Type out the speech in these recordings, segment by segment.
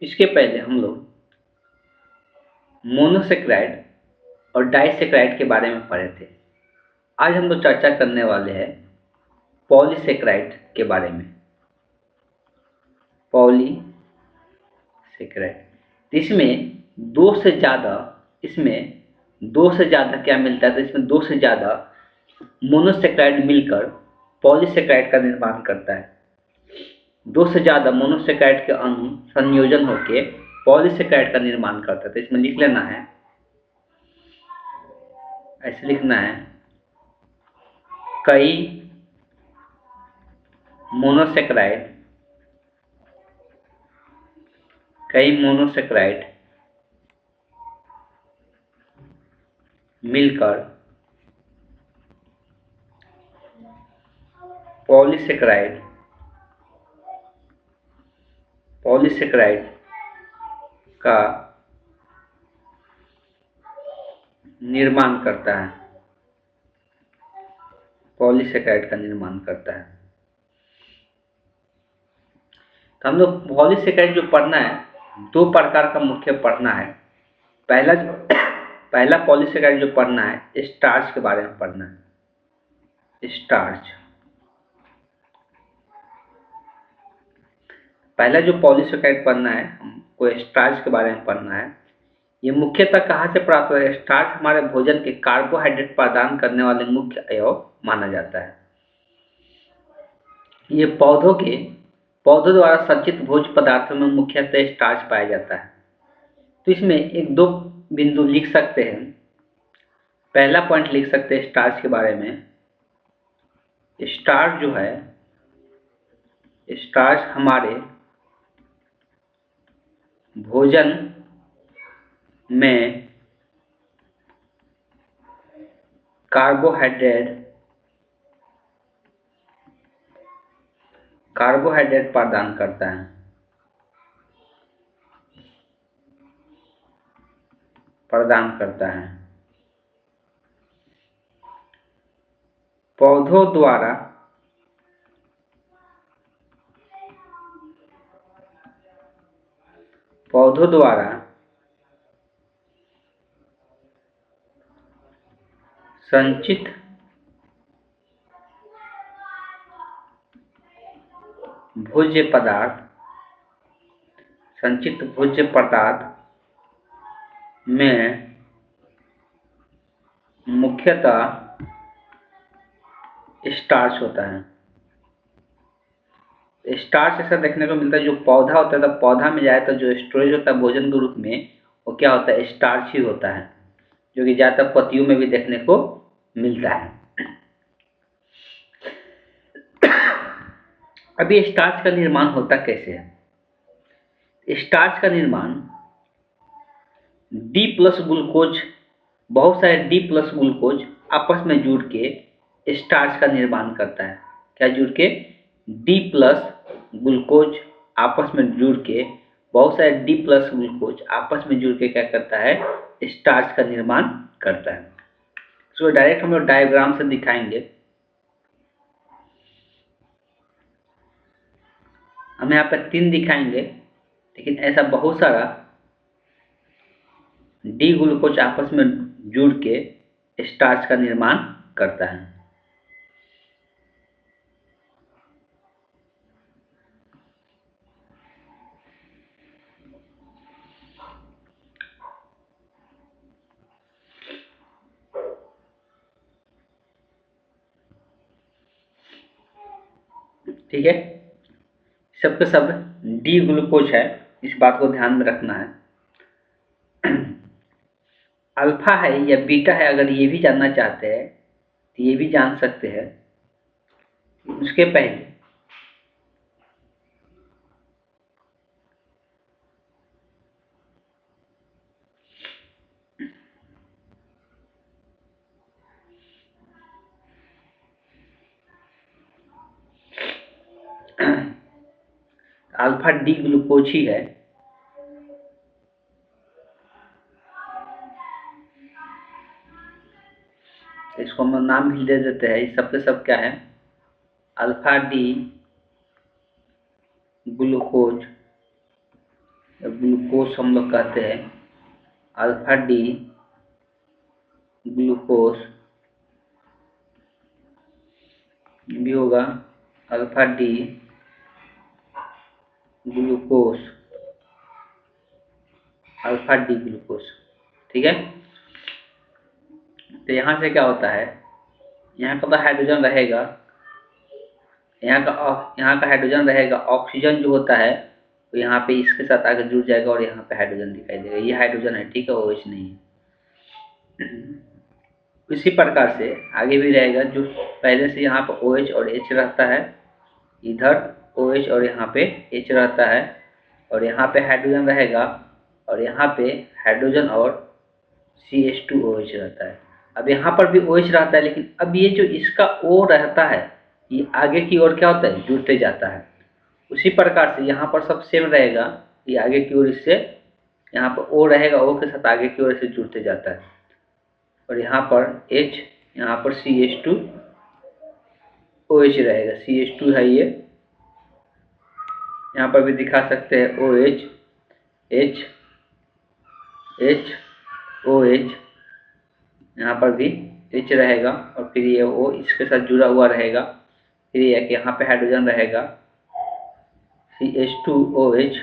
इसके पहले हम लोग मोनोसेक्राइड और डाइसेक्राइड के बारे में पढ़े थे। आज हम लोग चर्चा करने वाले हैं पॉलीसेक्राइड के बारे में। पॉलीसेक्राइड इसमें दो से ज़्यादा क्या मिलता है, तो इसमें दो से ज़्यादा मोनोसेक्राइड मिलकर पॉलीसेक्राइड का निर्माण करता है। दो से ज़्यादा मोनोसेक्राइड के अणु संयोजन होकर पॉलीसेक्राइड का निर्माण करता है। तो इसमें लिख लेना है, ऐसे लिखना है, कई मोनोसेक्राइड मिलकर पॉलीसेक्राइड का निर्माण करता है। पॉलीसेक्राइड का निर्माण करता है। तो हम लोग पॉलीसेक्राइड जो पढ़ना है, दो प्रकार का मुख्य पढ़ना है। पहला पॉलीसेक्राइड जो पढ़ना है, स्टार्च के बारे में पढ़ना है। स्टार्च, पहला जो पॉलीसेक्राइड पढ़ना है हमको स्टार्च के बारे में पढ़ना है। ये मुख्यतः कहाँ से प्राप्त होता है? स्टार्च हमारे भोजन के कार्बोहाइड्रेट प्रदान करने वाले मुख्य अवयव माना जाता है। ये पौधों द्वारा संचित भोज्य पदार्थों में मुख्यतः स्टार्च पाया जाता है। तो इसमें एक दो बिंदु लिख सकते हैं। पहला पॉइंट लिख सकते हैं स्टार्च के बारे में, स्टार्च जो है, स्टार्च हमारे भोजन में कार्बोहाइड्रेट प्रदान करता है। पौधों द्वारा संचित भोज्य पदार्थ में मुख्यतः स्टार्च होता है। स्टार्च ऐसा देखने को मिलता है, जो पौधा होता है, तो पौधा में जाए तो जो स्टोरेज होता है भोजन के रूप में, वो क्या होता है? स्टार्च ही होता है, जो कि ज़्यादातर पत्तियों में भी देखने को मिलता है। अभी स्टार्च का निर्माण होता कैसे है? स्टार्च का निर्माण डी प्लस ग्लूकोज, बहुत सारे डी प्लस ग्लूकोज आपस में जुड़ के स्टार्च का निर्माण करता है। क्या जुड़ के? डी प्लस ग्लूकोज आपस में जुड़ के, बहुत सारे डी प्लस ग्लूकोज आपस में जुड़ के क्या करता है? स्टार्च का निर्माण करता है। इसको डायरेक्ट हम लोग डायग्राम से दिखाएंगे। हम यहाँ पर 3 दिखाएंगे, लेकिन ऐसा बहुत सारा डी ग्लूकोज आपस में जुड़ के स्टार्च का निर्माण करता है। ठीक है, सबके सब डी ग्लूकोज है, इस बात को ध्यान में रखना है। अल्फा है या बीटा है, अगर ये भी जानना चाहते हैं तो ये भी जान सकते हैं। उसके पहले अल्फा डी ग्लूकोज ही है। इसको हम नाम भी दे देते हैं। इस सबके सब क्या है? अल्फा डी ग्लूकोज ग्लूकोज हम लोग कहते हैं, अल्फा डी ग्लूकोज भी होगा, alpha D glucose, alpha D glucose. ठीक है, तो यहाँ से क्या होता है, यहाँ का हाइड्रोजन रहेगा, यहाँ का हाइड्रोजन रहेगा, ऑक्सीजन जो होता है तो यहाँ पे इसके साथ आगे जुड़ जाएगा और यहाँ पे हाइड्रोजन दिखाई देगा, ये हाइड्रोजन है, ठीक है, OH नहीं है। इसी प्रकार से आगे भी रहेगा, जो पहले से यहाँ पर OH और H रहता है, इधर OH और यहाँ पे H रहता है, और यहाँ पे हाइड्रोजन रहेगा, और यहाँ पे हाइड्रोजन और CH2OH रहता है। अब यहाँ पर भी OH रहता है, लेकिन अब ये जो इसका O रहता है ये आगे की ओर क्या होता है, जुड़ते जाता है। उसी प्रकार से यहाँ पर सब सेम रहेगा, ये आगे की ओर इससे यहाँ पर O रहेगा, O के साथ आगे की ओर से जुड़ते जाता है, और यहाँ पर H, यहाँ पर CH2OH रहेगा, CH2 है ये, यहाँ पर भी दिखा सकते हैं OH, H, OH, यहाँ पर भी H रहेगा, और फिर ये O इसके साथ जुड़ा हुआ रहेगा, फिर ये कि यहाँ पे हाइड्रोजन रहेगा, CH2OH,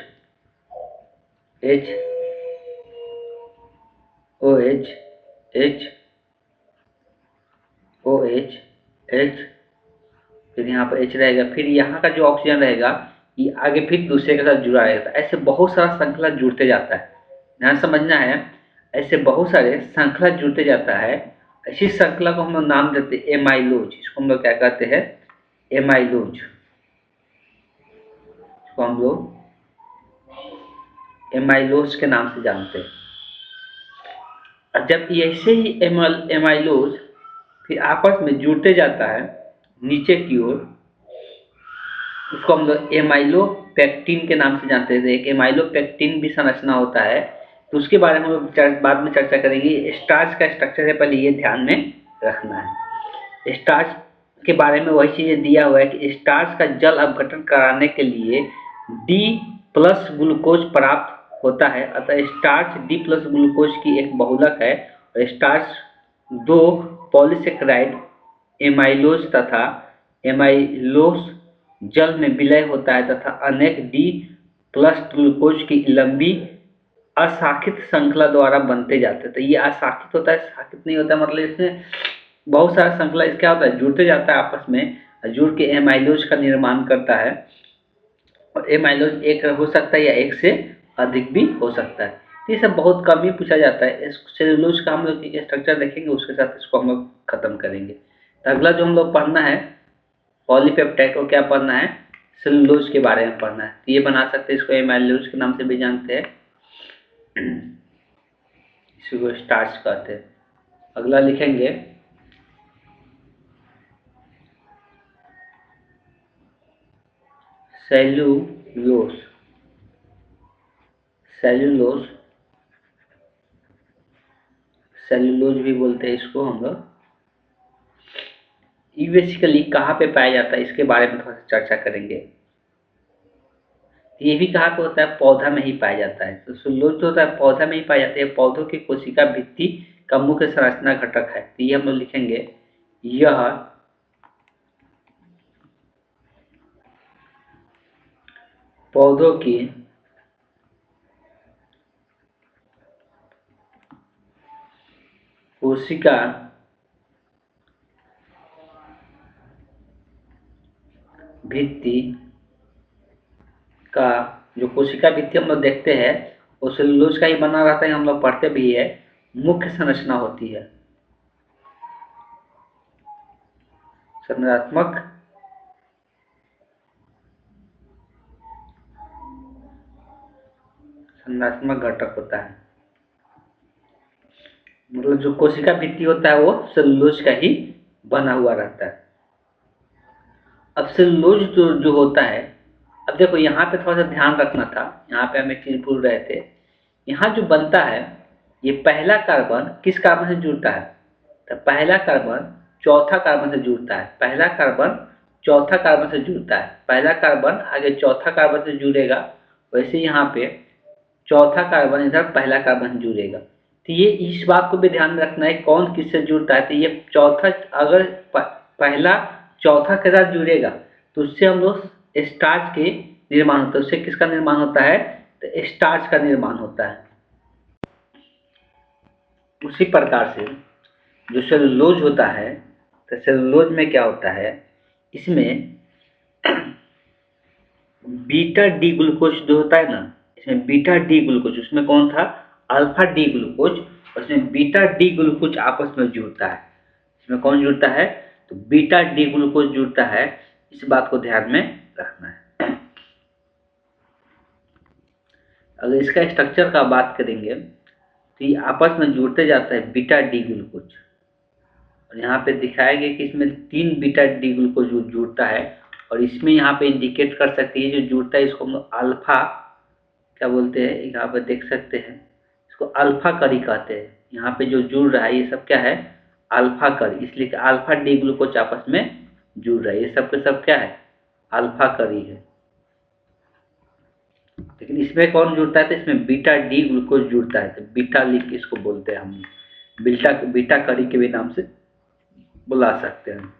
H, OH, H, OH, H, फिर यहाँ पर H रहेगा, फिर यहाँ का जो ऑक्सीजन रहेगा ये आगे फिर दूसरे के साथ जुड़ा रहेगा। ऐसे बहुत सारा श्रृंखला जुड़ते जाता है, ध्यान समझना है, ऐसे बहुत सारे श्रृंखला जुड़ते जाता है। ऐसी श्रृंखला को हम लोग नाम देते हैं एमाइलोज। इसको हम लोग क्या कहते हैं, एमाइलोज। इसको हम लोग एमाइलोज के नाम से जानते हैं। जब ऐसे ही एमाइलोज फिर आपस में जुड़ते जाता है नीचे की ओर, उसको हम लोग एमाइलोपेक्टिन के नाम से जानते हैं। एक एमाइलोपेक्टिन भी संरचना होता है, तो उसके बारे में हम लोग बाद में चर्चा करेंगे। स्टार्च का स्ट्रक्चर है, पहले ये ध्यान में रखना है। स्टार्च के बारे में वही चीज़ दिया हुआ है कि स्टार्च का जल अपघटन कराने के लिए D+ ग्लूकोज प्राप्त होता है, अतः स्टार्च D+ ग्लूकोज की एक बहुलक है, और स्टार्च 2 पॉलीसेकेराइड एमाइलोज तथा एमाइलोज जल में विलय होता है तथा अनेक D+ ग्लूकोज की लंबी अशाखित श्रृंखला द्वारा बनते जाते हैं। तो ये अशाखित होता है, शाखित नहीं होता, मतलब इसमें बहुत सारा श्रृंखला क्या होता है, जुड़ते जाता है आपस में, जुड़ के एमाइलोज का निर्माण करता है। और एमाइलोज एक हो सकता है या एक से अधिक भी हो सकता है। ये सब बहुत कम ही पूछा जाता है। सेलुलोज का हम लोग स्ट्रक्चर देखेंगे, उसके साथ इसको हम लोग खत्म करेंगे। तो अगला जो हम लोग पढ़ना है पॉलीपेप्टाइड को क्या पढ़ना है, सेलुलोज के बारे में पढ़ना है। तो ये बना सकते हैं, इसको एमाइलोज के नाम से भी जानते हैं, इसको स्टार्च कहते हैं। अगला लिखेंगे सेल्यूलोज। सेल्यूलोज, सेल्यूलोज भी बोलते हैं इसको हम लोग। ये बेसिकली कहाँ पे पाया जाता है, इसके बारे में थोड़ा सा चर्चा करेंगे। ये भी कहाँ पे होता है, पौधा में ही पाया जाता है। तो सेल्यूलोज जो होता है पौधा में ही पाया जाता है, पौधों की कोशिका भित्ति का मुख्य संरचना घटक है। तो ये हम लोग लिखेंगे, यह पौधों की कोशिका भित्ति का, जो कोशिका भित्ति हम लोग देखते हैं वो सेलुलोज का ही बना रहता है, हम लोग पढ़ते भी है, मुख्य संरचना होती है। संरचनात्मक घटक होता है, मतलब जो कोशिका भित्ति होता है वो सेलुलोज का ही बना हुआ रहता है। अब सेलुलोज जो होता है, अब देखो यहाँ पे थोड़ा सा ध्यान रखना था, यहाँ पे हम एक चीज भूल रहे थे। यहाँ जो बनता है ये पहला कार्बन किस कार्बन से जुड़ता है, तो पहला कार्बन चौथा कार्बन से जुड़ता है। पहला कार्बन चौथा कार्बन से जुड़ता है, पहला कार्बन आगे चौथा कार्बन से जुड़ेगा। वैसे यहाँ पे चौथा कार्बन इधर पहला कार्बन जुड़ेगा। तो ये इस बात को भी ध्यान में रखना है कौन किससे जुड़ता है। तो ये चौथा अगर पहला चौथा के साथ जुड़ेगा तो उससे हम लोग स्टार्च के निर्माण होता है। उससे किसका निर्माण होता है? तो स्टार्च का निर्माण होता है। उसी प्रकार से जो सेलुलोज होता है, तो सेलुलोज में क्या होता है, इसमें बीटा डी ग्लूकोज जो होता है ना, इसमें बीटा डी ग्लूकोज, उसमें कौन था? अल्फा डी ग्लूकोज, और इसमें बीटा डी ग्लूकोज आपस में जुड़ता है। इसमें कौन जुड़ता है? तो बीटा डी ग्लूकोज जुड़ता है। इस बात को ध्यान में रखना है। अगर इसका स्ट्रक्चर का बात करेंगे तो ये आपस में जुड़ते जाता है बीटा डी ग्लूकोज, और यहाँ पे दिखाया गया कि इसमें 3 बीटा डी ग्लूकोज जुड़ता है। और इसमें यहाँ पे इंडिकेट कर सकती है जो जुड़ता है इसको हम लोग अल्फा क्या बोलते हैं, यहाँ पे देख सकते हैं, इसको अल्फा करी कहते हैं। यहाँ पे जो जुड़ रहा है ये सब क्या है? अल्फा करी, इसलिए कि अल्फा डी ग्लूकोज आपस में जुड़ रहा है। ये सब के सब क्या है? अल्फा करी है। लेकिन इसमें कौन जुड़ता है? तो इसमें बीटा डी ग्लूकोज जुड़ता है, तो बीटा लिख इसको बोलते हैं हम, बीटा बीटा करी के भी नाम से बुला सकते हैं।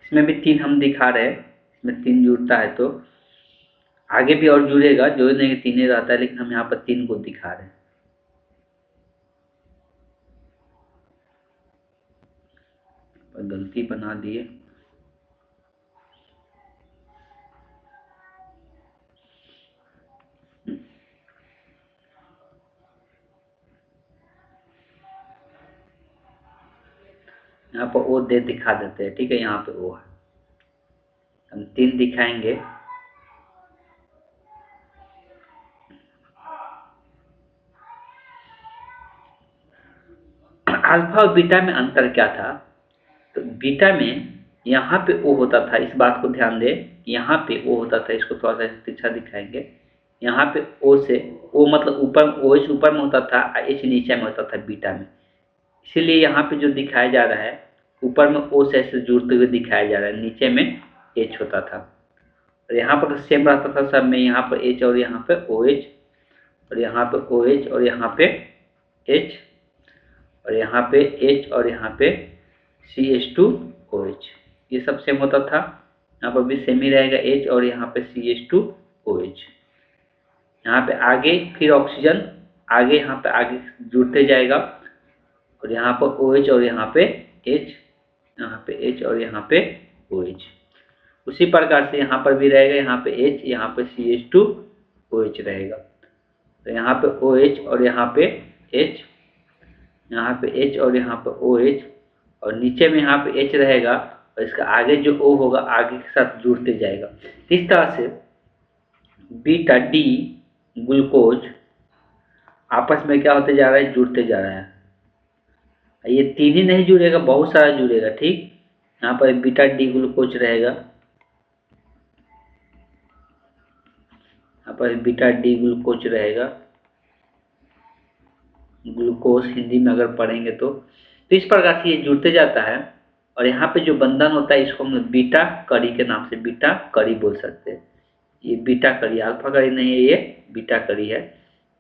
इसमें भी 3 हम दिखा रहे हैं, इसमें 3 जुड़ता है, तो आगे भी और जुड़ेगा, जो नहीं 3 ही रहता है, लेकिन हम यहाँ पर 3 को दिखा रहे हैं। गलती बना दिए। यहाँ पर ओ दे दिखा देते हैं, ठीक है, यहाँ पे ओ है, हम 3 दिखाएंगे। अल्फा और बीटा में अंतर क्या था? तो बीटा में यहाँ पे ओ होता था, इस बात को ध्यान दे, यहाँ पे ओ होता था, इसको थोड़ा सा तिरछा दिखाएंगे। यहाँ पे ओ से ओ मतलब ऊपर, ओ एच ऊपर में होता था, एच नीचे में होता था बीटा में। इसीलिए यहाँ पे जो दिखाया जा रहा है, ऊपर में ओ से ऐसे जुड़ते हुए दिखाया जा रहा है, नीचे में एच होता था। और यहाँ पर तो सेम रहता था सब में, यहाँ पर एच और यहाँ पे ओ एच, और यहाँ पे ओ एच और यहाँ पे एच, और यहाँ पे एच और यहाँ पे CH2OH, ये सब सेम होता था। यहाँ पर भी सेम ही रहेगा, एच और यहाँ पे CH2OH। यहाँ पे आगे फिर ऑक्सीजन आगे यहाँ पे आगे जुड़ते जाएगा, और यहाँ पर OH और यहाँ पे H, यहाँ पे H और यहाँ पे OH। उसी प्रकार से यहाँ पर भी रहेगा, यहाँ पे H, यहाँ पे CH2OH रहेगा। तो यहाँ पे OH और यहाँ पे H, यहाँ पे H और यहाँ पे OH, और नीचे में यहाँ पे H रहेगा, और इसका आगे जो O होगा आगे के साथ जुड़ते जाएगा। इस तरह से बीटा डी ग्लूकोज आपस में क्या होते जा रहा है? जुड़ते जा रहा है। ये 3 ही नहीं जुड़ेगा, बहुत सारा जुड़ेगा, ठीक। यहाँ पर बीटा डी ग्लूकोज रहेगा, यहाँ पर बीटा डी ग्लूकोज रहेगा, ग्लूकोज हिंदी में अगर पढ़ेंगे तो इस प्रकार से ये जुड़ते जाता है। और यहाँ पे जो बंधन होता है इसको हम बीटा कड़ी के नाम से बीटा कड़ी बोल सकते हैं। ये बीटा कड़ी, अल्फा कड़ी नहीं है, ये बीटा कड़ी है।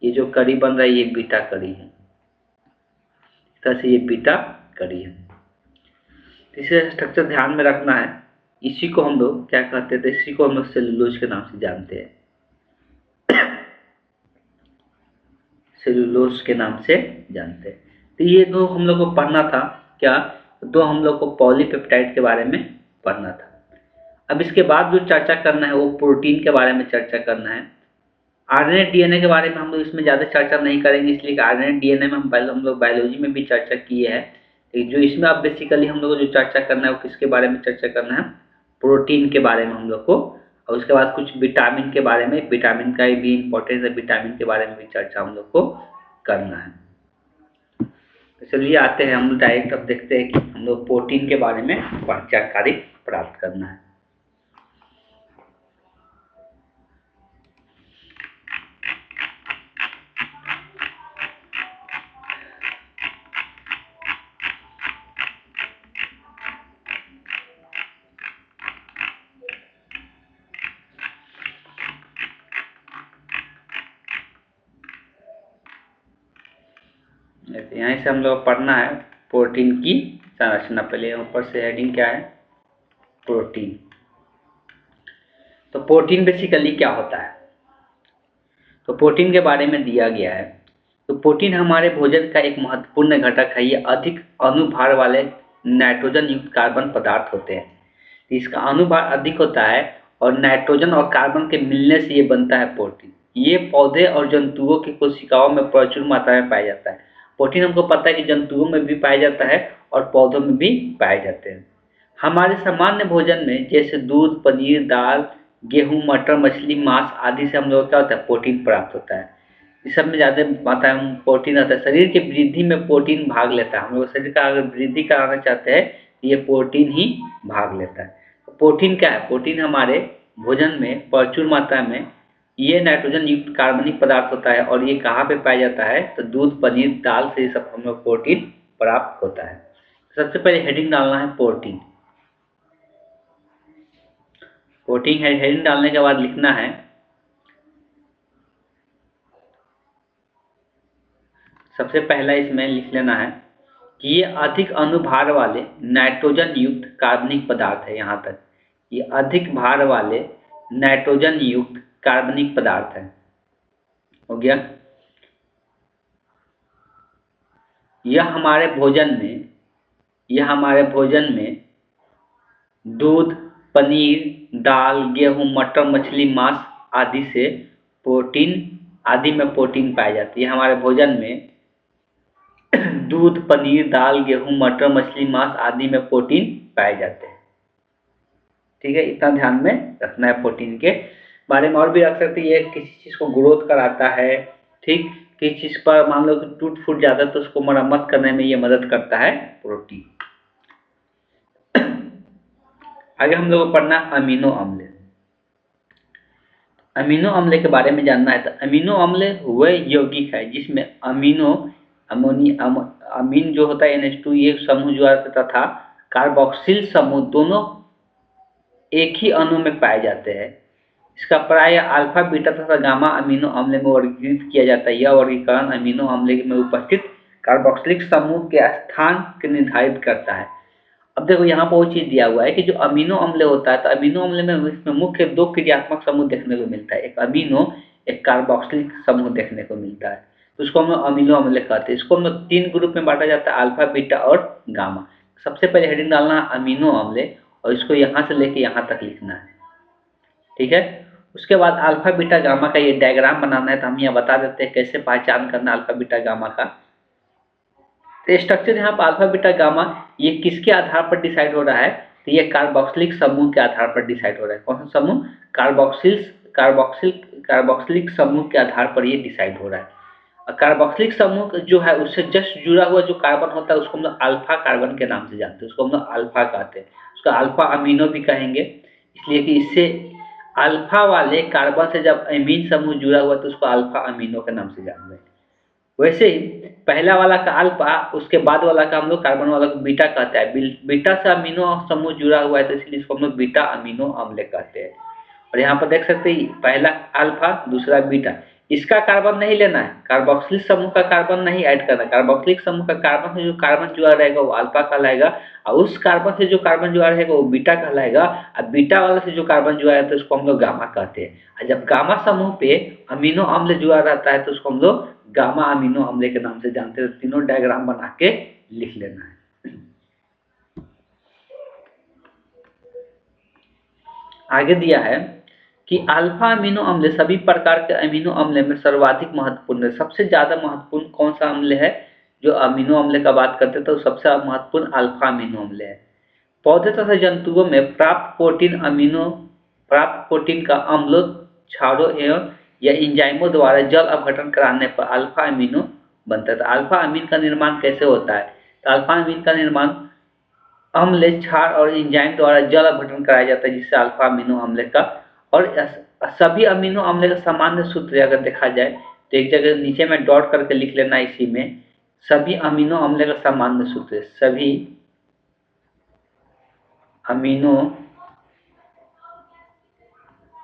ये जो कड़ी बन रहा है ये बीटा कड़ी है, इस तरह से ये बीटा कड़ी है। इसे स्ट्रक्चर ध्यान में रखना है। इसी को हम लोग क्या कहते थे? इसी को हम लोग सेलुलोज के नाम से जानते हैं, सेलुलोज के नाम से जानते हैं। तो ये दो हम लोग को पढ़ना था, क्या? दो हम लोग को पॉलीपेप्टाइड के बारे में पढ़ना था। अब इसके बाद जो चर्चा करना है वो प्रोटीन के बारे में चर्चा करना है। आरएनए डीएनए के बारे में हम लोग इसमें ज़्यादा चर्चा नहीं करेंगे, इसलिए कि आरएनए डीएनए में हम लोग बायोलॉजी में भी चर्चा किए हैं। जो इसमें अब बेसिकली हम लोग को जो चर्चा करना है वो किसके बारे में चर्चा करना है? प्रोटीन के बारे में हम लोग को। और उसके बाद कुछ विटामिन के बारे में, विटामिन का भी इम्पोर्टेंस है, विटामिन के बारे में भी चर्चा हम लोग को करना है। तो चलिए आते हैं हम लोग डायरेक्ट, अब देखते हैं कि हम लोग प्रोटीन के बारे में जानकारी प्राप्त करना है। तो यहाँ से हम लोग पढ़ना है प्रोटीन की संरचना। पहले ऊपर से हेडिंग क्या है, प्रोटीन। तो प्रोटीन बेसिकली क्या होता है, तो प्रोटीन के बारे में दिया गया है। तो प्रोटीन हमारे भोजन का एक महत्वपूर्ण घटक है। ये अधिक अणुभार वाले नाइट्रोजन युक्त कार्बन पदार्थ होते हैं। इसका अणुभार अधिक होता है और नाइट्रोजन और कार्बन के मिलने से ये बनता है प्रोटीन। ये पौधे और जंतुओं की कोशिकाओं में प्रचुर मात्रा में पाया जाता है। प्रोटीन हमको पता है कि जंतुओं में भी पाया जाता है और पौधों में भी पाए जाते हैं। हमारे सामान्य भोजन में जैसे दूध, पनीर, दाल, गेहूं, मटर, मछली, मांस आदि से हम लोग क्या होता है, प्रोटीन प्राप्त होता है। इस सब में ज़्यादा मात्रा में प्रोटीन आता है। शरीर की वृद्धि में प्रोटीन भाग लेता है। हम लोग शरीर का अगर वृद्धि कराना चाहते हैं तो ये प्रोटीन ही भाग लेता है। प्रोटीन क्या है, प्रोटीन हमारे भोजन में प्रचुर मात्रा में ये नाइट्रोजन युक्त कार्बनिक पदार्थ होता है। और ये कहाँ पे पाया जाता है, तो दूध, पनीर, दाल से ये सब हम लोग प्रोटीन प्राप्त होता है। सबसे पहले हेडिंग डालना है प्रोटीन। प्रोटीन हेडिंग डालने के बाद लिखना है, सबसे पहला इसमें लिख लेना है कि ये अधिक अणुभार वाले नाइट्रोजन युक्त कार्बनिक पदार्थ है। यहाँ तक ये अधिक भार वाले नाइट्रोजन युक्त कार्बनिक पदार्थ है। हो गया। यह हमारे भोजन में दूध, पनीर, दाल, गेहूं, मटर, मछली, मांस आदि से प्रोटीन आदि में प्रोटीन पाई जाती है। हमारे भोजन में दूध, पनीर, दाल, गेहूं, मटर, मछली, मांस आदि में प्रोटीन पाए जाते हैं। ठीक है, इतना ध्यान में रखना है। प्रोटीन के बारे में और भी रख सकते हैं। ये किसी चीज को ग्रोथ कराता है, ठीक, किसी चीज पर मान लो कि टूट फूट जाता है तो उसको मरम्मत करने में ये मदद करता है प्रोटीन। आगे हम लोग को पढ़ना अमीनो अम्ल। अमीनो अम्ल के बारे में जानना है तो अमीनो अम्ल वह यौगिक है जिसमें अमीन जो होता है NH2 ये समूह जो तथा कार्बोक्सिल समूह दोनों एक ही अणु में पाए जाते हैं। इसका प्राय अल्फा, बीटा तथा गामा अमीनो अम्ल में वर्गीकृत किया जाता है। यह वर्गीकरण अमीनो अम्ल में उपस्थित कार्बोक्सिलिक समूह के स्थान के निर्धारित करता है। अब देखो यहाँ पर वो चीज दिया हुआ है कि जो अमीनो अम्ल होता है तो अमीनो अम्ल में इसमें मुख्य दो क्रियात्मक समूह देखने को मिलता है, एक अमीनो, एक कार्बोक्सिलिक समूह देखने को मिलता है। तो उसको हम अमीनो अम्ल कहते हैं। इसको हम तीन ग्रुप में बांटा जाता है, अल्फा, बीटा और गामा। सबसे पहले हेडिंग डालना है अमीनो अम्ल और इसको यहाँ से लेके यहाँ तक लिखना है। ठीक है, उसके बाद अल्फा, बीटा, गामा का ये डायग्राम बनाना है। तो हम यहाँ बता देते हैं कैसे पहचान करना अल्फा, बीटा, गामा का। तो स्ट्रक्चर यहाँ पर अल्फा, बीटा, गामा ये किसके आधार पर डिसाइड हो रहा है, तो ये कार्बोक्सिलिक समूह के आधार पर डिसाइड हो रहा है। कौन सा समूह, कार्बोक्सिलिक समूह के आधार पर ये डिसाइड हो रहा है। और कार्बोक्सिलिक समूह जो है उससे जस्ट जुड़ा हुआ जो कार्बन होता है उसको हम लोग अल्फा कार्बन के नाम से जानते हैं, उसको हम लोग अल्फा कहते हैं। उसको अल्फा अमीनो भी कहेंगे, इसलिए कि इससे अल्फा वाले कार्बन से जब अमीन समूह जुड़ा हुआ तो उसको अल्फा अमीनो के नाम से जानते हैं। वैसे ही पहला वाला का अल्फा, उसके बाद वाला का हम लोग कार्बन वाला को बीटा कहते हैं। बीटा से अमीनो समूह जुड़ा हुआ है तो इसलिए इसको हम लोग बीटा अमीनो अम्ल कहते हैं। और यहाँ पर देख सकते हैं पहला अल्फा, दूसरा बीटा। इसका कार्बन नहीं लेना है, कार्बोक्सिलिक समूह का कार्बन नहीं ऐड करना। कार्बोक्सिलिक समूह का कार्बन से जो कार्बन जुड़ा रहेगा वो अल्फा कहलाएगा और उस कार्बन से जो कार्बन जुड़ा रहेगा वो बीटा कहलाएगा। और बीटा वाला से जो कार्बन जुड़ा है तो उसको हम लोग गामा कहते हैं। और जब गामा समूह पे अमीनो अम्ल जुड़ा रहता है तो उसको हम लोग गामा अमीनो अम्ल के नाम से जानते हैं। तीनों डायग्राम बना के लिख लेना है। आगे दिया है कि अल्फा अमीनो अम्ल सभी प्रकार के अमीनो अम्ल में सर्वाधिक महत्वपूर्ण है। सबसे ज्यादा महत्वपूर्ण कौन सा अम्ल है, जो अमीनो अम्ल का बात करते हैं तो सबसे महत्वपूर्ण अल्फा अमीनो अम्ल है। पौधे तथा जंतुओं में प्राप्त प्रोटीन का अम्लों, क्षारों एवं या एंजाइमों द्वारा जल अपघटन कराने पर अल्फा अमीनो बनता है। तो अल्फा अमीन का निर्माण कैसे होता है, तो अल्फा अमीन का निर्माण अम्ल, क्षार और एंजाइम द्वारा जल अपघटन कराया जाता है जिससे अल्फा अमीनो अम्ल का। और सभी अमीनो अम्ल का सामान्य सूत्र अगर देखा जाए तो एक जगह नीचे में डॉट करके लिख लेना, इसी में सभी अमीनो अम्ल का सामान्य सूत्र, सभी अमीनो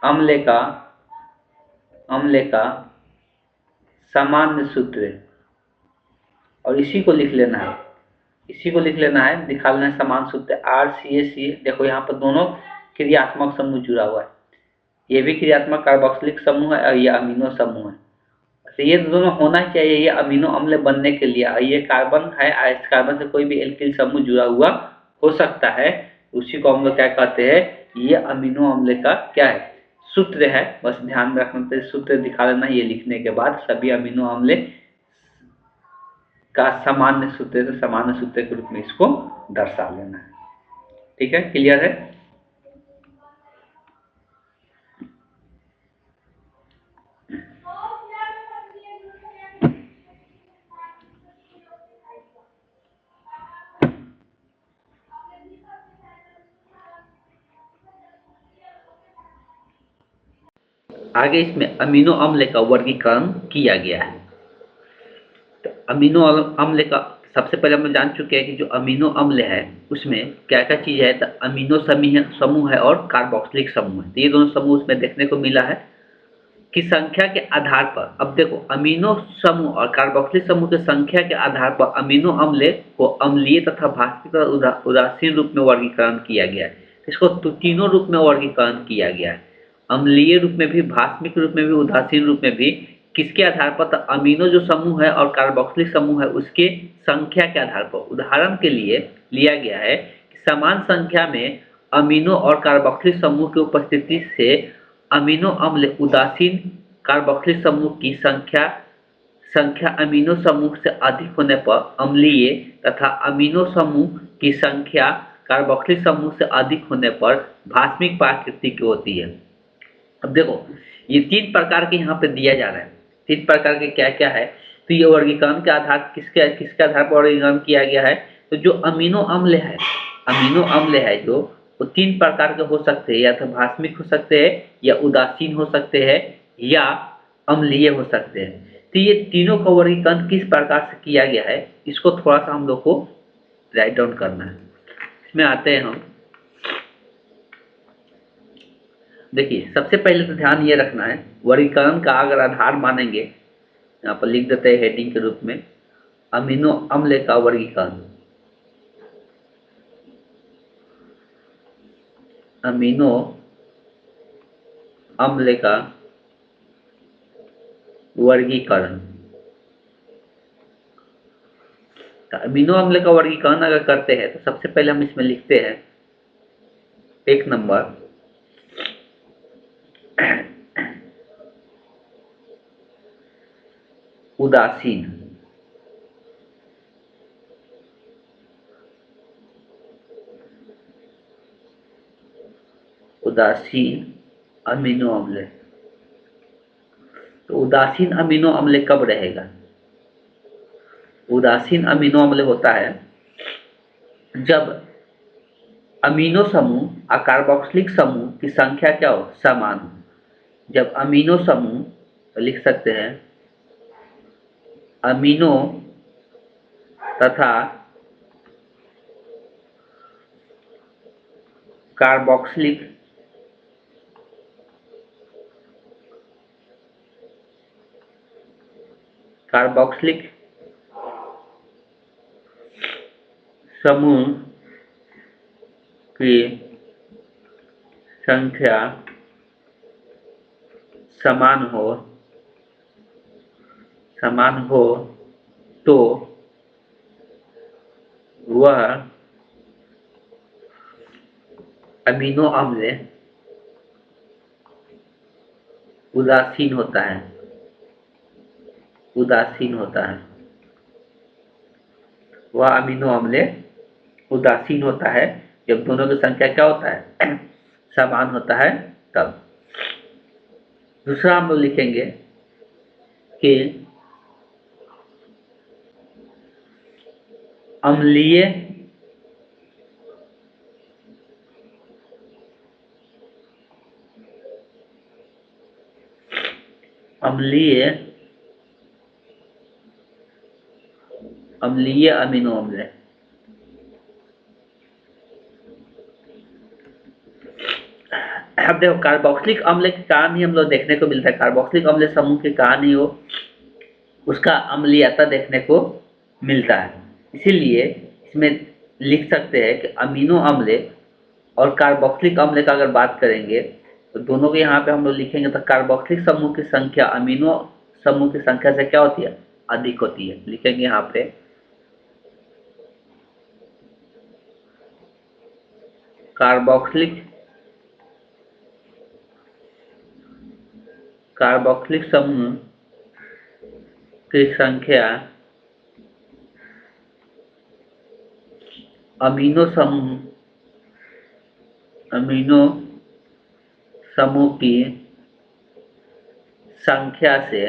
अम्ल का सामान्य सूत्र और इसी को लिख लेना है, इसी को लिख लेना है, दिखा लेना है समान सूत्र RCA। देखो यहाँ पर दोनों क्रियात्मक समूह जुड़ा हुआ है, ये भी क्रियात्मक कार्बोक्सिलिक समूह है और ये अमीनो समूह है। तो ये दोनों होना चाहिए ये अमीनो अम्ल बनने के लिए। ये कार्बन है, इस कार्बन से कोई भी एल्किल समूह जुड़ा हुआ हो सकता है, उसी को हम लोग क्या कहते हैं, ये अमीनो अम्ल का क्या है, सूत्र है। बस ध्यान में रखना, तो सूत्र दिखा लेना, ये लिखने के बाद सभी अमीनो अम्ल का सामान्य सूत्र से सामान्य सूत्र के रूप में इसको दर्शा लेना है। ठीक है, क्लियर है। आगे इसमें अमीनो अम्ल का वर्गीकरण किया गया है। तो अमीनो अम्ल का सबसे पहले हम जान चुके हैं कि जो अमीनो अम्ल है उसमें क्या क्या चीज है, तो अमीनो समूह है और कार्बोक्सिलिक समूह है। तो ये दोनों समूह उसमें देखने को मिला है कि संख्या के आधार पर, अब देखो अमीनो समूह और कार्बोक्सिलिक समूह की संख्या के आधार पर अमीनो अम्ल को अम्लीय तथा भास्पिक और उदासीन रूप में वर्गीकरण किया गया है। इसको तीनों रूप में वर्गीकरण किया गया है, अम्लीय रूप में भी, भास्मिक रूप में भी, उदासीन रूप में भी। किसके आधार पर, तो अमीनो जो समूह है और कार्बोक्सिलिक समूह है उसके संख्या के आधार पर। उदाहरण के लिए लिया गया है कि समान संख्या में अमीनो और कार्बोक्सिलिक समूह की उपस्थिति से अमीनो अम्ल उदासीन कार्बोक्सिलिक समूह की संख्या अमीनो समूह से अधिक होने पर अम्लीय तथा अमीनो समूह की संख्या कार्बोक्सिलिक समूह से अधिक होने पर भास्मिक प्रकृति की होती है। अब देखो ये तीन प्रकार के यहाँ पे दिया जा रहा है, तीन प्रकार के क्या क्या है। तो ये वर्गीकरण के आधार किसके आधार पर वर्गीकरण किया गया है, तो जो अमीनो अम्ल है, अमीनो अम्ल है जो वो तीन प्रकार के हो सकते हैं, या तो भास्मिक हो सकते हैं, या उदासीन हो सकते हैं, या अम्लीय हो सकते हैं। तो ये तीनों का वर्गीकरण किस प्रकार से किया गया है, इसको थोड़ा सा हम लोग को राइट डाउन करना है। इसमें आते हैं हम, देखिए सबसे पहले तो ध्यान ये रखना है, वर्गीकरण का अगर आधार मानेंगे, यहाँ पर लिख देते हैं हेडिंग के रूप में, अमीनो अम्ल का वर्गीकरण, अमीनो अम्ल का वर्गीकरण। तो अमीनो अम्ल का वर्गीकरण अगर करते हैं तो सबसे पहले हम इसमें लिखते हैं 1 नंबर, उदासीन, उदासीन अमीनो अम्ल। तो उदासीन अमीनो अम्ल कब रहेगा, उदासीन अमीनो अम्ल होता है जब अमीनो समूह और कार्बोक्सिलिक समूह की संख्या क्या हो, समान हो। जब अमीनो समूह, तो लिख सकते हैं अमीनो तथा कार्बोक्सिलिक समूह की संख्या समान हो तो वह अमीनो अम्ल उदासीन होता है, उदासीन होता है। वह अमीनो अम्ल उदासीन होता है जब दोनों की संख्या क्या होता है, समान होता है तब। दूसरा हम लोग लिखेंगे कि अम्लीय अमीनो अम्ल। अब देखो कार्बोक्सिलिक अम्ल के कारण ही हम लोग देखने को मिलता है, कार्बोक्सिलिक अम्ल समूह के कारण ही वो उसका अम्लीयता देखने को मिलता है। इसीलिए इसमें लिख सकते हैं कि अमीनो अम्ल और कार्बोक्सिलिक अम्ल का अगर बात करेंगे तो दोनों के यहाँ पे हम लोग लिखेंगे तो कार्बोक्सिलिक समूह की संख्या अमीनो समूह की संख्या से क्या होती है, अधिक होती है। लिखेंगे यहाँ पे कार्बोक्सिलिक समूह की संख्या अमीनो समूह की संख्या से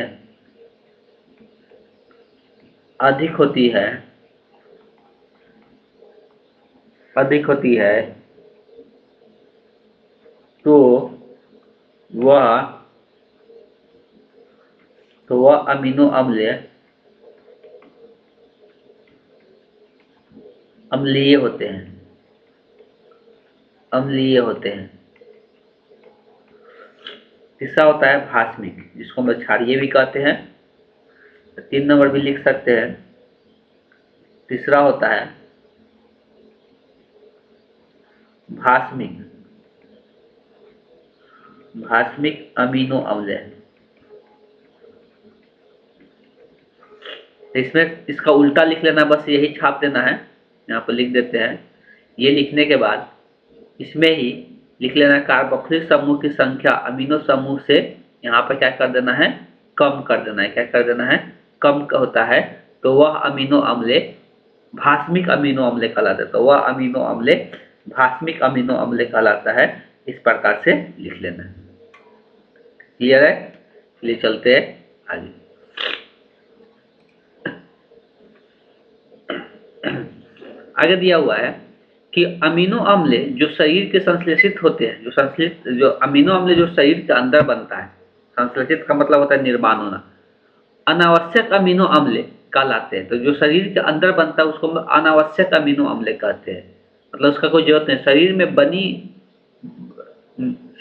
अधिक होती है तो वह अमीनो अम्ल अम्लीय होते हैं। तीसरा होता है भास्मिक, जिसको हम लोग क्षारीय भी कहते हैं, 3 नंबर भी लिख सकते हैं। तीसरा होता है भास्मिक अमीनो अम्ल। इसमें इसका उल्टा लिख लेना, बस यही छाप देना है, यहाँ पर लिख देते हैं। ये लिखने के बाद इसमें ही लिख लेना कार्बोक्सिलिक समूह की संख्या अमीनो समूह से यहाँ पर क्या कर देना है, कम कर देना है। क्या कर देना है, कम होता है तो वह अमीनो अम्ल भास्मिक अमीनो अम्ल कहलाता है। तो वह अमीनो अम्ल भास्मिक अमीनो अम्ल कहलाता है। इस प्रकार से लिख लेना है। क्लियर है? चलिए चलते हैं आगे। आगे दिया हुआ है कि अमीनो अम्ल जो शरीर के संश्लेषित होते हैं, जो अमीनो अम्ल जो शरीर के अंदर बनता है, संश्लेषित का मतलब होता है निर्माण होना, अनावश्यक अमीनो अम्ल कहलाते हैं। तो जो शरीर के अंदर बनता है उसको अनावश्यक अमीनो अम्ल कहते हैं। मतलब उसका कोई जरूरत नहीं,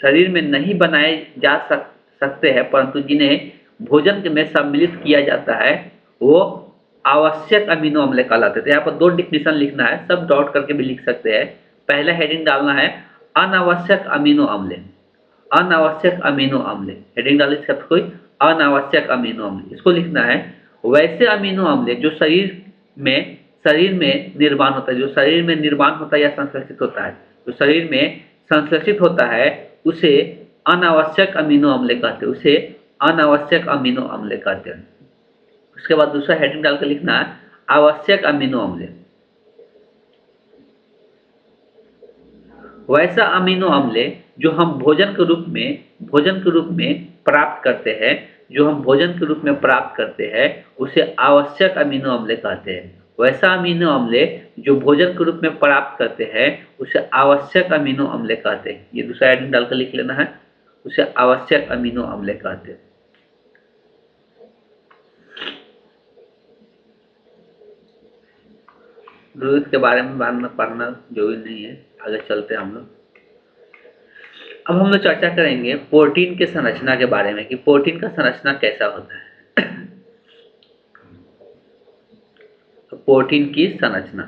शरीर में नहीं बनाए जा सकते हैं, परंतु जिन्हें भोजन में सम्मिलित किया जाता है वो आवश्यक अमीनो अम्ल कहलाते हैं। यहाँ पर 2 डिफिनेशन लिखना है, सब डॉट करके भी लिख सकते हैं। पहला हेडिंग डालना है अनावश्यक अमीनो अम्ल, अनावश्यक अमीनो अम्ल हेडिंग डालिए सब कोई, अनावश्यक अमीनो अम्ल। इसको लिखना है वैसे अमीनो अम्ल जो शरीर में निर्माण होता है, जो शरीर में निर्माण होता है या संश्लेषित होता है, जो शरीर में संश्लेषित होता है उसे अनावश्यक अमीनो अम्ल कहते हैं, उसे अनावश्यक अमीनो अम्ल कहते हैं। उसके बाद दूसरा हेडिंग डालकर लिखना है आवश्यक अमीनो अम्ल, वैसा अमीनो अम्ल जो हम भोजन के रूप में प्राप्त करते हैं, उसे आवश्यक अमीनो अम्ल कहते हैं। वैसा अमीनो अम्ल जो भोजन के रूप में प्राप्त करते हैं उसे आवश्यक अमीनो अम्ल कहते हैं। ये दूसरा हेडिंग डालकर लिख लेना है, उसे आवश्यक अमीनो अम्ल कहते हैं। इसके बारे में बाद में पढ़ना जरूरी नहीं है, आगे चलते हैं हम लोग। अब हम लोग चर्चा करेंगे प्रोटीन के संरचना के बारे में कि प्रोटीन का संरचना कैसा होता है। तो प्रोटीन की संरचना,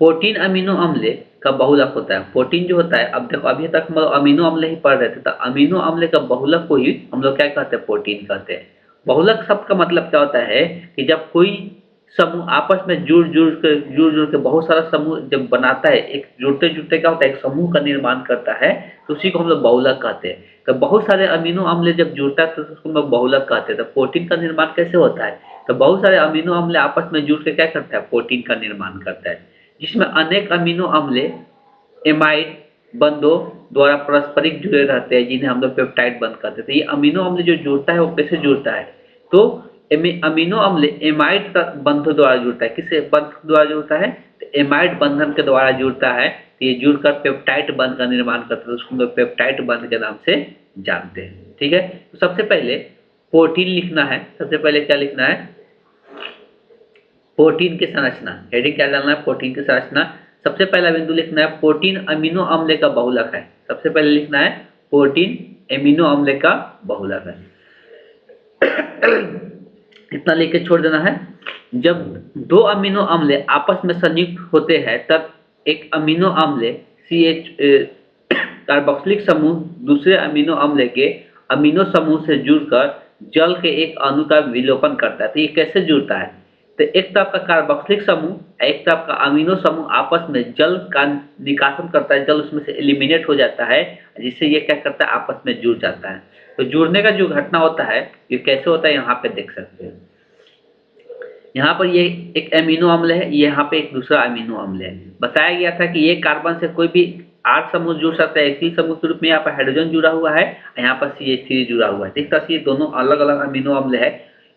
प्रोटीन अमीनो अम्ल का बहुलक होता है। प्रोटीन जो होता है, अब देखो अभी तक हम अमीनो अम्ल ही पढ़ रहे थे, तो अमीनो अम्ल का बहुलक को ही हम लोग क्या कहते हैं, प्रोटीन कहते हैं। बहुलक शब्द का मतलब क्या होता है कि जब कोई समूह आपस में जुड़ जुड़ के बहुत सारा समूह जब बनाता है, एक जुड़ते क्या होता है, एक समूह का निर्माण करता है, तो उसी को हम लोग बहुलक कहते हैं। तो बहुत सारे अमीनो अम्ल जब जुड़ता है तो उसको हम लोग बहुलक कहते हैं। तो प्रोटीन का निर्माण कैसे होता है, तो बहुत सारे अमीनो अम्ल आपस में जुड़ के क्या करता है, प्रोटीन का निर्माण करता है, जिसमें अनेक अमीनो अम्ल एमाइड बंधों द्वारा पारस्परिक जुड़े रहते हैं, जिन्हें हम लोग पेप्टाइड बंध कहते हैं। तो ये अमीनो अम्ल जो जुड़ता है वो कैसे जुड़ता है, तो अमीनो अम्ल एमाइड बंध द्वारा जुड़ता है। किस बंध द्वारा जुड़ता है, तो एमाइड बंधन के द्वारा जुड़ता है। तो ये जुड़कर पेप्टाइड बंध का निर्माण करते हैं, उसको हम लोग पेप्टाइड बंध के नाम से जानते हैं। ठीक है, तो सबसे पहले प्रोटीन लिखना है। सबसे पहले क्या लिखना है, प्रोटीन की संरचना। हेडिंग क्या डालना है, प्रोटीन की संरचना। सबसे पहला बिंदु लिखना है प्रोटीन अमीनो अम्ल का बहुलक है। सबसे पहले लिखना है प्रोटीन अमीनो अम्ल का बहुलक है। इतना लिख के छोड़ देना है। जब दो अमीनो अम्ल आपस में संयुक्त होते हैं तब एक अमीनो अम्ल CH कार्बोक्सिलिक समूह दूसरे अमीनो अम्ल के अमीनो समूह से जुड़कर जल के एक अणु का विलोपन करता है। तो ये कैसे जुड़ता है? तो एक तरफ का कार्बोक्सिलिक समूह एक तरफ का अमीनो समूह आपस में जल का निकासन करता है, जल उसमें से एलिमिनेट हो जाता है, जिससे ये क्या करता है, आपस में जुड़ जाता है। तो जुड़ने का जो घटना होता है ये कैसे होता है, यहाँ पे देख सकते हैं। यहाँ पर ये एक अमीनो अम्ल है, यहाँ पे एक दूसरा अमीनो अम्ल है। बताया गया था कि ये कार्बन से कोई भी 8 समूह जुड़ सकता है इसी समूह के रूप में। यहाँ पर हाइड्रोजन जुड़ा हुआ है, यहाँ पर CH3 जुड़ा हुआ है। इस तरह से ये दोनों अलग अलग अमीनो अम्ल है।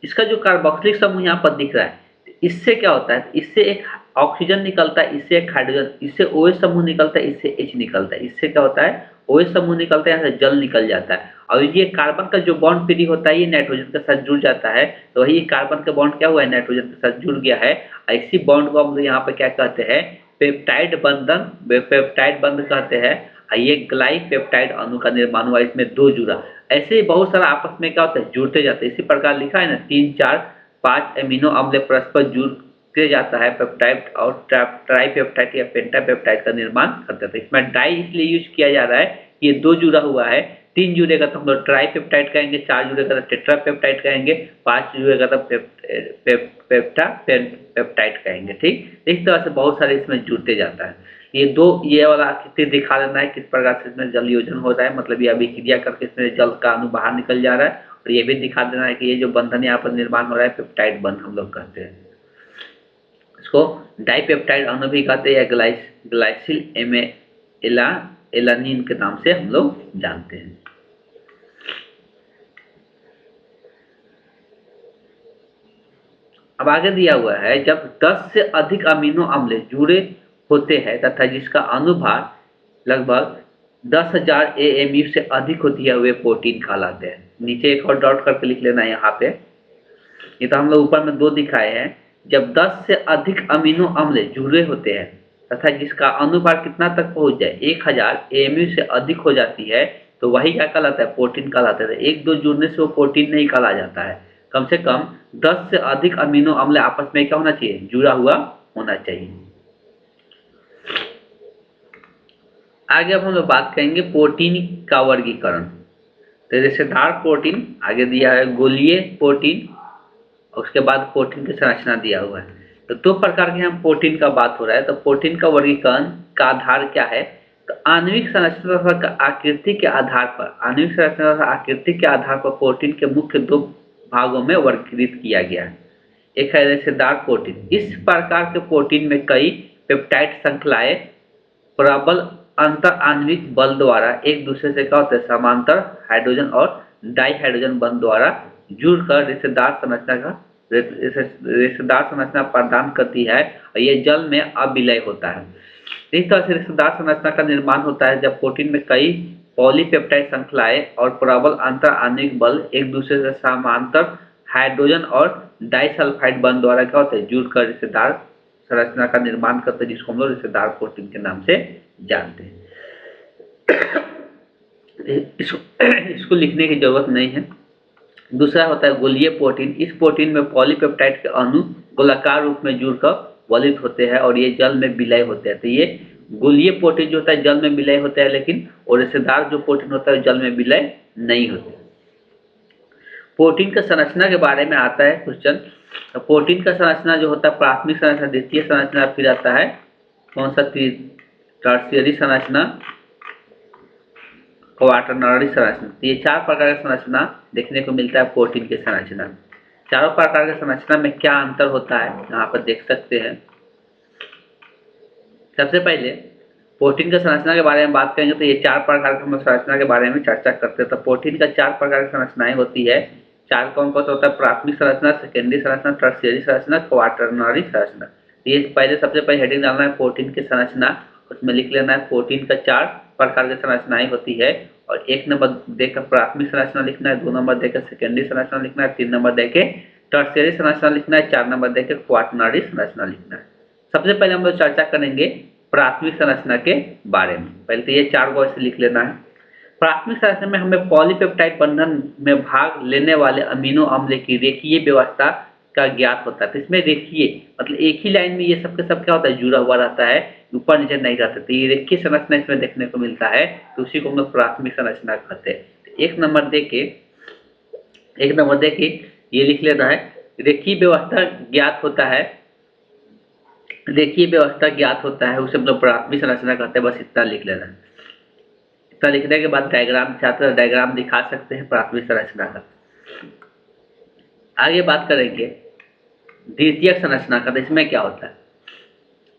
इसका जो कार्बोक्सिलिक समूह यहाँ पर दिख रहा है, इससे क्या होता है, इससे एक ऑक्सीजन निकलता है, इससे एक हाइड्रोजन, इससे OH समूह निकलता है, इससे H निकलता है। इससे क्या होता है, OH समूह निकलता है, यहाँ से जल निकल जाता है। और ये कार्बन का जो बॉन्ड फ्री होता है ये नाइट्रोजन के साथ जुड़ जाता है। तो वही कार्बन का बॉन्ड क्या हुआ है, नाइट्रोजन के साथ जुड़ गया है। इसी बॉन्ड को हम लोग यहाँ पे क्या कहते हैं, पेप्टाइड बंधन, पेप्टाइड बंध कहते हैं। ये ग्लाइपेप्टाइड अणु का निर्माण हुआ, इसमें दो जुड़ा। ऐसे ही बहुत सारा आपस में क्या होता है, जुड़ते जाते हैं। इसी प्रकार लिखा है ना, 3, 4, 5 अमीनो अम्ल परस्पर जुड़ते जाता है पेप्टाइड और ट्राइपेप्टाइड या पेंटापेप्टाइड का निर्माण करते हैं। इसमें डाई इसलिए यूज किया जा रहा है, ये दो जुड़ा हुआ है। 3 जुड़ेगा तो हम लोग ट्राइपेप्टाइड कहेंगे, 4 जुड़ेगा तो टेट्रापेप्टाइड कहेंगे, 5 जुड़ेगा तो पेप्टापेप्टाइड कहेंगे। ठीक, इस तरह से बहुत सारे इसमें जुड़ते जाता है। ये वाला आकृति दिखा देना है किस प्रकार से इसमें जल योजन हो रहा है, मतलब ये अभिक्रिया करके इसमें जल का अणु बाहर निकल जा रहा है। और ये भी दिखा देना है कि ये जो बंधन यहाँ पर निर्माण हो रहा है पेप्टाइड बंध हम लोग कहते हैं। इसको डाइपेप्टाइड अणु भी कहते हैं या ग्लाइसिल एलानिन के नाम से हम लोग जानते हैं। अब आगे दिया हुआ है, जब 10 से अधिक अमीनो अम्ल जुड़े होते हैं तथा जिसका अनुभार लगभग 10,000 AMU से अधिक होती है वे प्रोटीन कहलाते हैं। नीचे एक और डॉट करके लिख लेना है यहाँ पे। ये तो हम लोग ऊपर में 2 दिखाए हैं। जब 10 से अधिक अमीनो अम्ल जुड़े होते हैं तथा जिसका अनुभार कितना तक पहुंच जाए, 1000 AMU से अधिक हो जाती है, तो वही क्या कहलाता है, प्रोटीन कहलाता है। 1-2 जुड़ने से वो प्रोटीन नहीं कहा जाता है। कम से कम 10 से अधिक अमीनो अम्ल आपस में क्या होना चाहिए, जुड़ा हुआ होना चाहिए। आगे अब हम लोग बात करेंगे प्रोटीन का वर्गीकरण। तो रेशेदार प्रोटीन आगे दिया है, गोलीय प्रोटीन, उसके बाद प्रोटीन की संरचना दिया हुआ है। तो 2 प्रकार के हम प्रोटीन का बात हो रहा है। तो प्रोटीन का वर्गीकरण का आधार क्या है, तो आणविक संरचना तथा आकृति के आधार पर, आणविक संरचना तथा आकृति के आधार पर प्रोटीन के मुख्य 2 भागों में वर्गीकृत किया गया है। एक है रेशेदार प्रोटीन। इस प्रकार के प्रोटीन में कई पेप्टाइड श्रृंखलाएं प्रबल अंतर आणविक बल द्वारा एक दूसरे से क्या होता है, समांतर हाइड्रोजन और डाइहाइड्रोजन बंध द्वारा जुड़कर रेशेदार संरचना प्रदान करती है और ये जल में अविलय होता है। इस तरह से रेशेदार संरचना का निर्माण होता है जब प्रोटीन में कई पॉलीपेप्टाइड श्रृंखलाएं और प्रबल अंतर आणविक बल एक दूसरे से समांतर हाइड्रोजन और डाइसल्फाइड बंध द्वारा क्या होता है, जुड़कर रेशेदार संरचना का निर्माण करते हैं, जिसको हम लोग रेशेदार प्रोटीन के नाम से जानते हैं। इसको लिखने की जरूरत नहीं है। दूसरा होता है गोलीय प्रोटीन। इस प्रोटीन में पॉलीपेप्टाइड के अणु गोलाकार रूप में जुड़कर वलित होते हैं और ये जल में विलय होते हैं। तो ये गोलीय प्रोटीन जो होता है जल में विलय होता है, लेकिन और रेशेदार जो प्रोटीन होता है जल में विलय नहीं होते। प्रोटीन का संरचना के बारे में आता है क्वेश्चन। तो प्रोटीन का संरचना जो होता है, प्राथमिक संरचना, द्वितीय संरचना, फिर आता है कौन सा, टर्शियरी संरचना, क्वाटरनरी संरचना। तो ये 4 प्रकार का संरचना देखने को मिलता है प्रोटीन की संरचना। चारों प्रकार के संरचना में क्या अंतर होता है यहाँ पर देख सकते हैं। सबसे पहले प्रोटीन का संरचना के बारे में बात करेंगे तो ये 4 प्रकार की हम संरचना के बारे में चर्चा करते हैं। तो प्रोटीन का 4 प्रकार की संरचनाएं होती है। 4 कौन कौन सा होता है, प्राथमिक संरचना, सेकेंडरी संरचना, टर्शियरी संरचना, क्वाटरनरी संरचना। ये सबसे पहले हेडिंग डालना है प्रोटीन की संरचना, उसमें लिख लेना है प्रोटीन का 4 प्रकार की संरचनाएं होती है। और 1 नंबर देकर प्राथमिक संरचना लिखना है, 2 नंबर देकर सेकेंडरी संरचना लिखना है, 3 नंबर देके टर्शियरी संरचना लिखना है, 4 नंबर देकर क्वाटरनरी संरचना लिखना है। सबसे पहले हम लोग चर्चा करेंगे प्राथमिक संरचना के बारे में। पहले तो ये 4 को ऐसे लिख लेना है। प्राथमिक संरचना में हमें पॉलीपेप्टाइड बंधन में भाग लेने वाले अमीनो अम्ल की रेखीय व्यवस्था का ज्ञात होता है। तो इसमें रेखीय मतलब एक ही लाइन में ये सब के सब क्या होता है, जुड़ा हुआ रहता है, ऊपर नीचे नहीं रहता। तो ये रेखीय संरचना इसमें देखने को मिलता है, तो उसी को हम लोग प्राथमिक संरचना कहते हैं। एक नंबर दे के ये लिख लेना है, रेखीय व्यवस्था ज्ञात होता है, रेखीय व्यवस्था ज्ञात होता है उसे हम लोग प्राथमिक संरचना कहते हैं। बस इतना लिख लेना है। इतना लिखने के बाद डायग्राम, छात्र डायग्राम दिखा सकते हैं प्राथमिक संरचना का। आगे बात करेंगे द्वितीयक संरचना का। तो इसमें क्या होता है,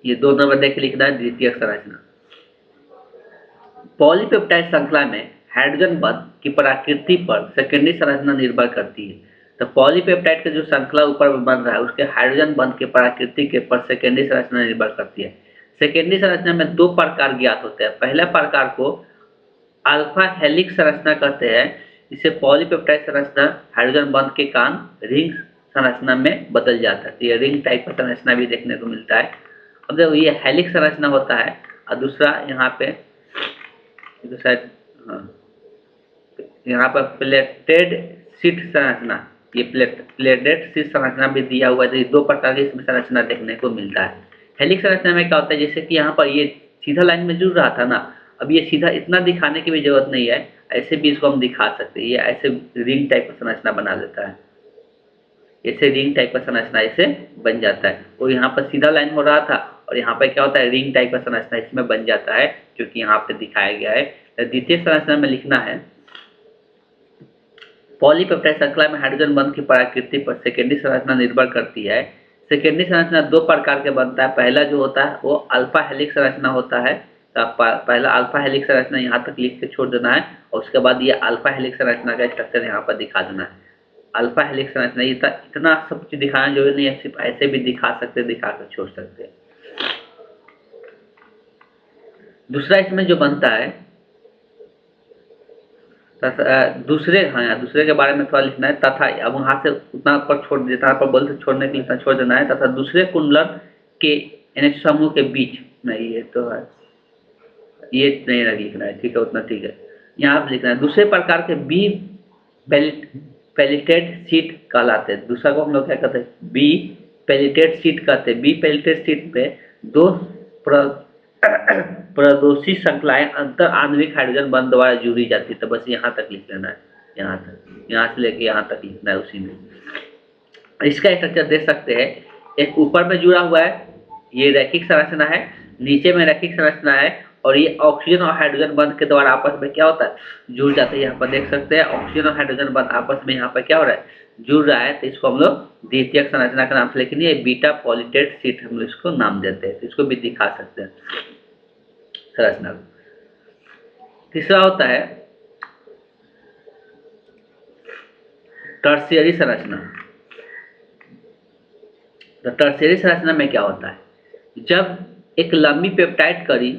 ये 2 नंबर देख के लिखना है, द्वितीयक संरचना। पॉलीपेप्टाइड श्रृंखला में हाइड्रोजन बंध की प्रकृति पर सेकेंडरी संरचना निर्भर करती है। तो पॉलीपेप्टाइड का जो श्रृंखला ऊपर बन रहा है उसके हाइड्रोजन बंध की प्रकृति के पर सेकेंडरी संरचना निर्भर करती है। सेकेंडरी संरचना में 2 प्रकार ज्ञात होते हैं। पहला प्रकार को अल्फा हेलिक्स संरचना कहते हैं। इसे पॉलीपेप्टाइड संरचना हाइड्रोजन बंध के कारण रिंग संरचना में बदल जाता है। तो ये रिंग टाइप का संरचना भी देखने को मिलता है। अब देखो ये हेलिक्स संरचना होता है, और दूसरा यहाँ पे शायद यहाँ पर प्लेटेड शीट संरचना, ये प्लेटेड शीट संरचना भी दिया हुआ है। तो ये 2 प्रकार की इसमें संरचना देखने को मिलता है। हेलिक्स संरचना में क्या होता है, जैसे कि यहाँ पर ये सीधा लाइन में जुड़ रहा था ना, अब ये सीधा इतना दिखाने की भी जरूरत नहीं है, ऐसे भी इसको हम दिखा सकते हैं। ये ऐसे रिंग टाइप का संरचना बना लेता है, ऐसे रिंग टाइप का संरचना ऐसे बन जाता है। और यहाँ पर सीधा लाइन हो रहा था और यहाँ पर क्या होता है, रिंग टाइप का संरचना इसमें बन जाता है, क्योंकि यहाँ पे दिखाया गया है। द्वितीय संरचना में लिखना है, पॉलीपेप्टाइड श्रृंखला में हाइड्रोजन बंध की प्रकृति पर सेकेंडरी संरचना निर्भर करती है। सेकेंडरी संरचना 2 प्रकार के बनता है। पहला जो होता है वो अल्फा हेलिक्स संरचना होता है। तो पहला अल्फा हेलिक्स संरचना यहाँ तक लिख के छोड़ देना है, और उसके बाद ये अल्फा हेलिक्स संरचना का स्ट्रक्चर यहाँ पर दिखा देना है। अल्फा हेलिक्स संरचना इतना सब चीज दिखाना जरूरी नहीं है, सिर्फ ऐसे भी दिखा सकते, दिखा कर छोड़ सकते हैं। दूसरा इसमें जो बनता है दूसरे के बारे में थोड़ा लिखना है। तथा अब वहां से उतना पर छोड़ देता है, पर बोलते छोड़ने के लिए छोड़ देना है। तथा दूसरे कुंडलक के NH समूह के बीच नहीं, ये तो है, ये नहीं लिखना है, ठीक है, उतना ठीक है। यहाँ पे लिखना है दूसरे प्रकार के बी पेलिटेड शीट कहलाते हैं। दूसरा को हम लोग क्या कहते हैं, बी पेलिटेड शीट कहते हैं। बी पेलिटेड शीट पे 2 प्रदोषी श्रृंखलाएं अंतर आणविक हाइड्रोजन बंध द्वारा जुड़ी जाती है। तो बस यहाँ तक लिख लेना है, यहाँ तक, यहाँ से लेके यहाँ तक लिखना है उसी में। इसका स्ट्रक्चर देख सकते हैं, एक ऊपर में जुड़ा हुआ है, ये रैखिक संरचना है, नीचे में रैखिक संरचना है, और ये ऑक्सीजन और हाइड्रोजन बंध के द्वारा आपस में क्या होता है, जुड़ जाते हैं। यहाँ पर देख सकते हैं ऑक्सीजन और हाइड्रोजन बंध आपस में यहाँ पर क्या हो रहा है, जुड़ रहा है। तो इसको हम लोग द्वितीयक संरचना का नाम से, लेकिन ये बीटा पॉलीटेड शीट हम लोग इसको नाम देते हैं। तो इसको भी दिखा सकते हैं संरचना। तीसरा होता है टर्शियरी संरचना। तो टर्शियरी संरचना में क्या होता है, जब एक लंबी पेप्टाइड कड़ी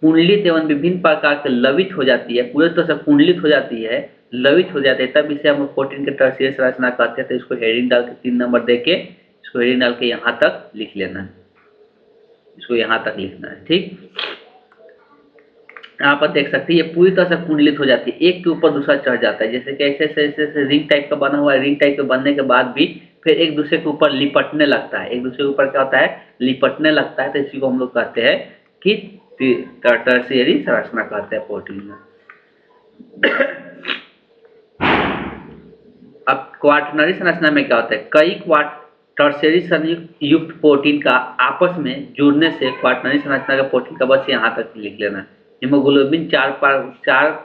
कुंडलित एवं विभिन्न प्रकार के लवित हो जाती है, पूरे तरह से कुंडलित हो जाती है, लवित हो जाते हैं, तब इसे हम प्रोटीन के टर्शियरी संरचना कहते हैं। तो इसको हेडिंग डाल के 3 नंबर देके इसको हेडिंग डाल के यहाँ तक लिख लेना है, इसको यहाँ तक लिखना है, ठीक। यहाँ पर देख सकते हैं ये पूरी तरह से कुंडलित हो जाती है, एक के ऊपर दूसरा चढ़ जाता है। जैसे कि ऐसे रिंग टाइप का बना हुआ है, रिंग टाइप के बनने के बाद भी फिर एक दूसरे के ऊपर लिपटने लगता है, एक दूसरे के ऊपर क्या होता है, लिपटने लगता है। तो इसी को हम लोग कहते हैं कि टर्शियरी संरचना कहते हैं प्रोटीन में। अब क्वाटरनरी संरचना में क्या होता है, कई टर्शियरी संयुक्त युक्त प्रोटीन का आपस में जुड़ने से क्वाटरनरी संरचना का प्रोटीन का, बस यहाँ तक लिख लेना है। हीमोग्लोबिन 4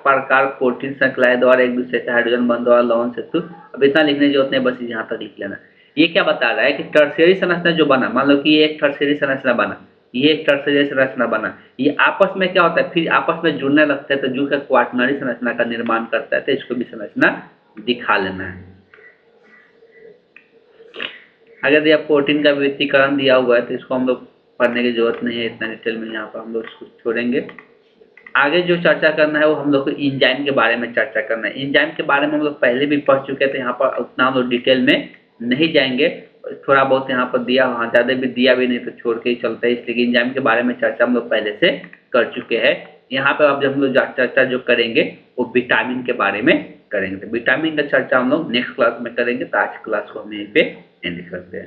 प्रकार प्रोटीन श्रृंखलाएं द्वारा एक दूसरे से हाइड्रोजन बंध द्वारा लवण सेतु, अब इतना लिखने की जरूरत नहीं, बस यहाँ तक लिख लेना। ये क्या बता रहा है कि टर्शियरी संरचना जो बना, मान लो कि ये एक टर्शियरी संरचना बना, ये एक टर्शियरी संरचना बना, ये आपस में क्या होता है, फिर आपस में जुड़ने लगते हैं, तो जुड़कर क्वाटरनरी संरचना का निर्माण करता है। तो इसको भी संरचना दिखा लेना है। अगर यह प्रोटीन का विभक्तीकरण दिया हुआ है तो इसको हम लोग पढ़ने की जरूरत नहीं है इतना डिटेल में, यहाँ पर हम लोग इसको छोड़ेंगे। आगे जो चर्चा करना है वो हम लोग को एंजाइम के बारे में चर्चा करना है। एंजाइम के बारे में हम लोग पहले भी पढ़ चुके थे, यहाँ पर उतना हम लोग डिटेल में नहीं जाएंगे, थोड़ा बहुत यहाँ पर दिया, वहाँ ज़्यादा भी दिया भी नहीं तो छोड़ के ही चलता है, इसलिए एंजाइम के बारे में चर्चा हम लोग पहले से कर चुके हैं। यहाँ पर अब जब हम लोग चर्चा जो करेंगे वो विटामिन के बारे में करेंगे। तो विटामिन का चर्चा हम लोग नेक्स्ट क्लास में करेंगे। तो आज क्लास को हम यहीं पे एंड करते हैं।